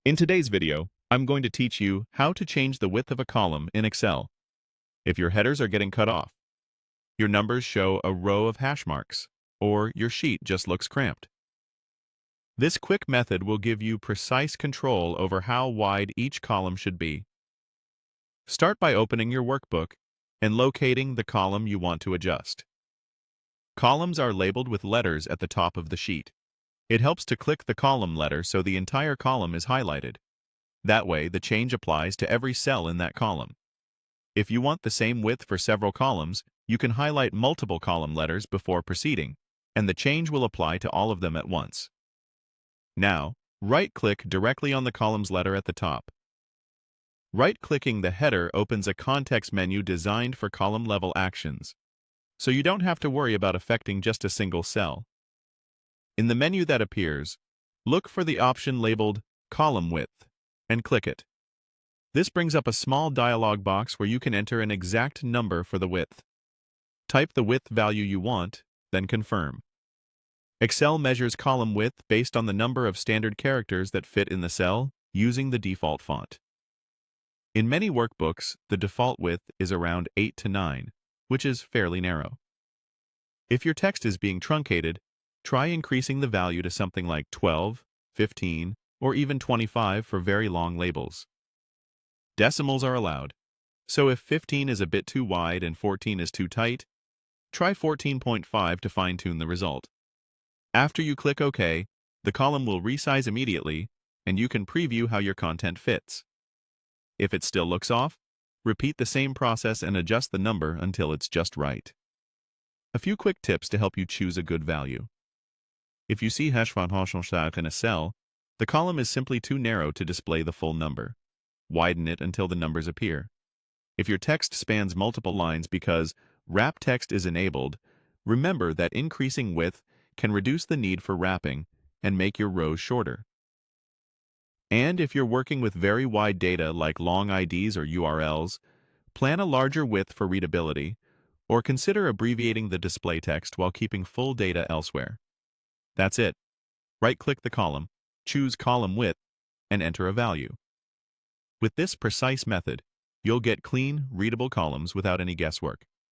In today's video, I'm going to teach you how to change the width of a column in Excel. If your headers are getting cut off, your numbers show a row of hash marks, or your sheet just looks cramped. This quick method will give you precise control over how wide each column should be. Start by opening your workbook and locating the column you want to adjust. Columns are labeled with letters at the top of the sheet. It helps to click the column letter so the entire column is highlighted. That way, the change applies to every cell in that column. If you want the same width for several columns, you can highlight multiple column letters before proceeding, and the change will apply to all of them at once. Now, right-click directly on the column's letter at the top. Right-clicking the header opens a context menu designed for column-level actions, so you don't have to worry about affecting just a single cell. In the menu that appears, look for the option labeled Column Width and click it. This brings up a small dialog box where you can enter an exact number for the width. Type the width value you want, then confirm. Excel measures column width based on the number of standard characters that fit in the cell using the default font. In many workbooks, the default width is around 8 to 9, which is fairly narrow. If your text is being truncated, try increasing the value to something like 12, 15, or even 25 for very long labels. Decimals are allowed, so if 15 is a bit too wide and 14 is too tight, try 14.5 to fine-tune the result. After you click OK, the column will resize immediately, and you can preview how your content fits. If it still looks off, repeat the same process and adjust the number until it's just right. A few quick tips to help you choose a good value. If you see ## in a cell, the column is simply too narrow to display the full number. Widen it until the numbers appear. If your text spans multiple lines because wrap text is enabled, remember that increasing width can reduce the need for wrapping and make your rows shorter. And if you're working with very wide data like long IDs or URLs, plan a larger width for readability, or consider abbreviating the display text while keeping full data elsewhere. That's it. Right-click the column, choose Column Width, and enter a value. With this precise method, you'll get clean, readable columns without any guesswork.